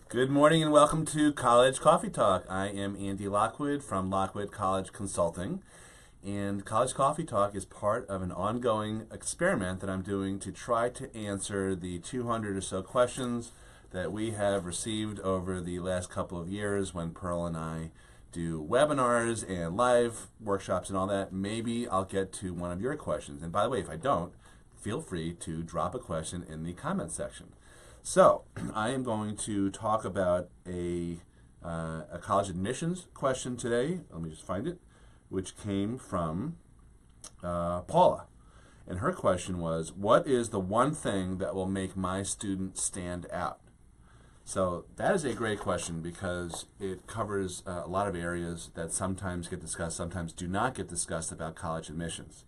Good morning and welcome to College Coffee Talk. I am Andy Lockwood from Lockwood College Consulting. And College Coffee Talk is part of an ongoing experiment that I'm doing to try to answer the 200 or so questions that we have received over the last couple of years when Pearl and I do webinars and live workshops and all that. Maybe I'll get to one of your questions. And by the way, if I don't, feel free to drop a question in the comment section. So, I am going to talk about a college admissions question today. Let me just find it, which came from Paula. And her question was, what is the one thing that will make my student stand out? So that is a great question because it covers a lot of areas that sometimes get discussed, sometimes do not get discussed about college admissions.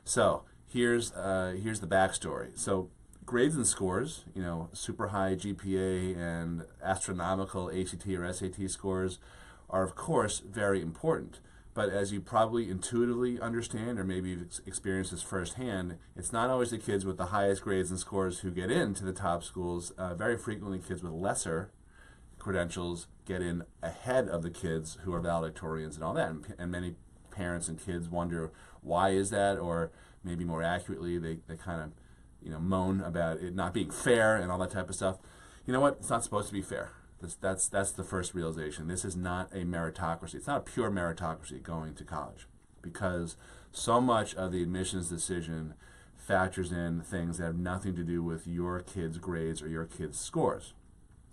So here's the backstory. So grades and scores, super high GPA and astronomical ACT or SAT scores are, of course, very important. But as you probably intuitively understand, or maybe you've experienced this firsthand, it's not always the kids with the highest grades and scores who get into the top schools. Very frequently, kids with lesser credentials get in ahead of the kids who are valedictorians and all that. And many parents and kids wonder, why is that? Or maybe more accurately, they kind of moan about it not being fair and all that type of stuff. You know what? It's not supposed to be fair. That's the first realization. This is not a meritocracy. It's not a pure meritocracy going to college, because so much of the admissions decision factors in things that have nothing to do with your kid's grades or your kid's scores.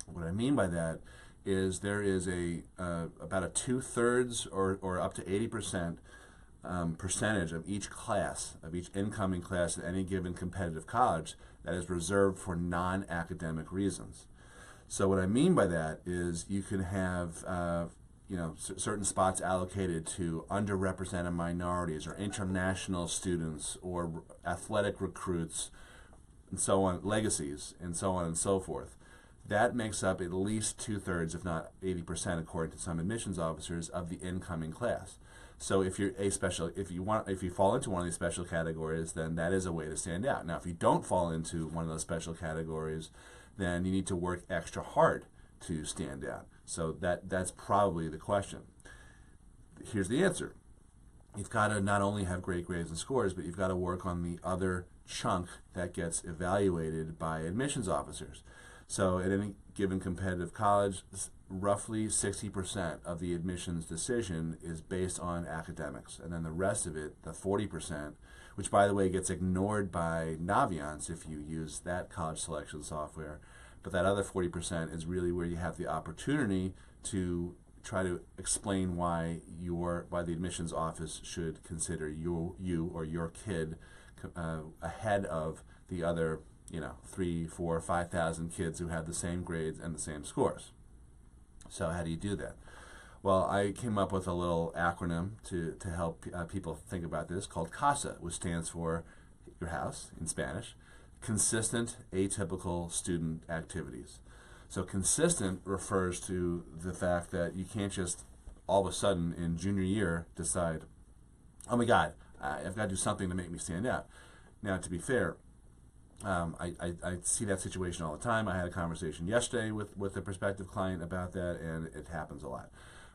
What I mean by that is there is about a 2/3 or up to 80% percentage of each class, of each incoming class at any given competitive college that is reserved for non-academic reasons. So what I mean by that is you can have certain spots allocated to underrepresented minorities or international students or athletic recruits and so on, legacies and so on and so forth. That makes up at least 2/3, if not 80%, according to some admissions officers, of the incoming class. So if you're if you fall into one of these special categories, then that is a way to stand out. Now, if you don't fall into one of those special categories, then you need to work extra hard to stand out. So that's probably the question. Here's the answer. You've got to not only have great grades and scores, but you've got to work on the other chunk that gets evaluated by admissions officers. So at any given competitive college, roughly 60% of the admissions decision is based on academics. And then the rest of it, the 40%, which by the way gets ignored by Naviance if you use that college selection software, but that other 40% is really where you have the opportunity to try to explain why the admissions office should consider you or your kid ahead of the other 3, 4, 5,000 kids who have the same grades and the same scores. So how do you do that? Well, I came up with a little acronym to help people think about this called CASA, which stands for your house in Spanish, consistent atypical student activities. So consistent refers to the fact that you can't just all of a sudden in junior year decide, oh my God, I've got to do something to make me stand out. Now, to be fair, I see that situation all the time. I had a conversation yesterday with a prospective client about that, and it happens a lot.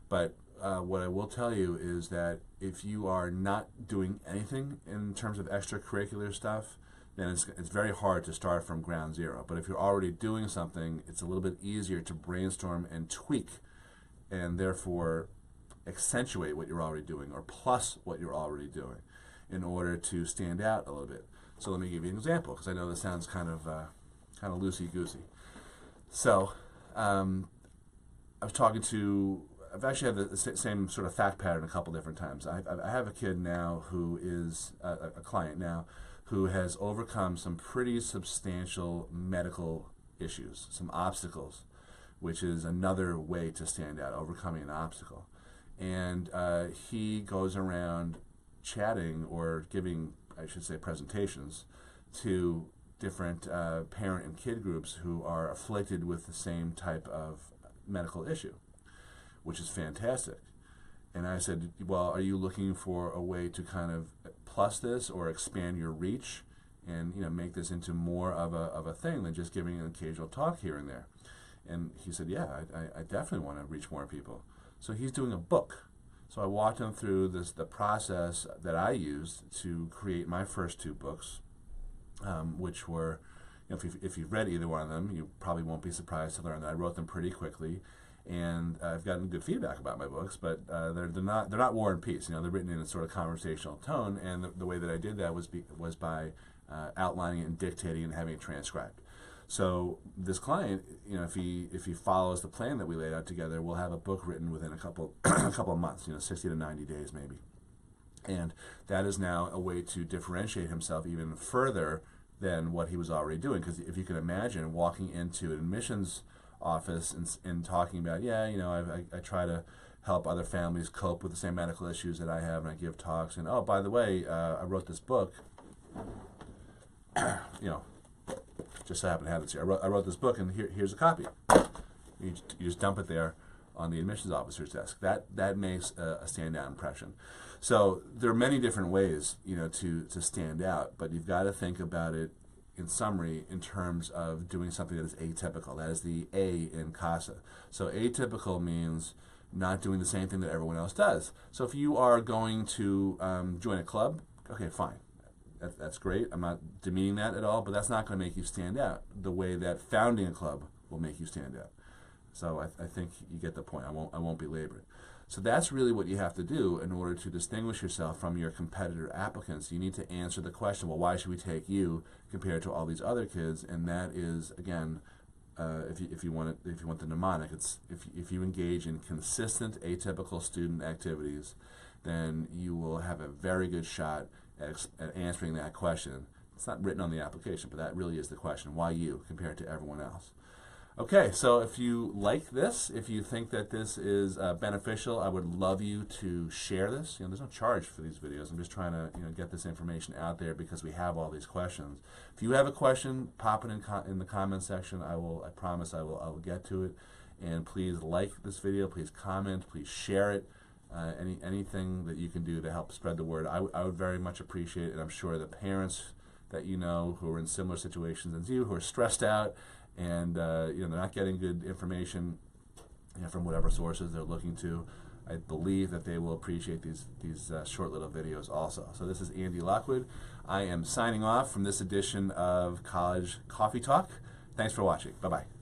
But what I will tell you is that if you are not doing anything in terms of extracurricular stuff, then it's very hard to start from ground zero. But if you're already doing something, it's a little bit easier to brainstorm and tweak, and therefore accentuate what you're already doing or plus what you're already doing in order to stand out a little bit. So let me give you an example, because I know this sounds kind of loosey-goosey. So I've actually had the same sort of fact pattern a couple different times. I have a kid now who is a client now who has overcome some pretty substantial medical issues, some obstacles, which is another way to stand out, overcoming an obstacle. And he goes around chatting or giving, I should say, presentations to different parent and kid groups who are afflicted with the same type of medical issue, which is fantastic. And I said, well, are you looking for a way to kind of plus this or expand your reach and make this into more of a thing than just giving an occasional talk here and there? And he said, yeah, I definitely want to reach more people. So he's doing a book. So I walked him through the process that I used to create my first 2 books, which were, if you've read either one of them, you probably won't be surprised to learn that I wrote them pretty quickly, and I've gotten good feedback about my books. But they're not War and Peace. They're written in a sort of conversational tone, and the way that I did that was by outlining it and dictating and having it transcribed. So this client, if he follows the plan that we laid out together, we'll have a book written within a couple of months, 60 to 90 days maybe. And that is now a way to differentiate himself even further than what he was already doing. Because if you can imagine walking into an admissions office and talking about, I try to help other families cope with the same medical issues that I have, and I give talks, and oh, by the way, I wrote this book, just so happen to have this here. I wrote this book, and here's a copy. You just dump it there on the admissions officer's desk. That makes a standout impression. So there are many different ways, to stand out, but you've got to think about it in summary in terms of doing something that is atypical. That is the A in CASA. So atypical means not doing the same thing that everyone else does. So if you are going to join a club, okay, fine. That's great. I'm not demeaning that at all, but that's not going to make you stand out the way that founding a club will make you stand out. So I think you get the point. I won't belabor it. So that's really what you have to do in order to distinguish yourself from your competitor applicants. You need to answer the question, well, why should we take you compared to all these other kids? And that is, again, if you want the mnemonic, it's if you engage in consistent atypical student activities, then you will have a very good shot at answering that question. It's not written on the application, but that really is the question. Why you compared to everyone else? Okay, so if you like this, if you think that this is beneficial, I would love you to share this. There's no charge for these videos. I'm just trying to get this information out there because we have all these questions. If you have a question, pop it in the comment section. I promise I will get to it. And please like this video. Please comment. Please share it. Anything that you can do to help spread the word, I would very much appreciate it. And I'm sure the parents that who are in similar situations as you, who are stressed out, and they're not getting good information from whatever sources they're looking to, I believe that they will appreciate these short little videos also. So this is Andy Lockwood. I am signing off from this edition of College Coffee Talk. Thanks for watching. Bye-bye.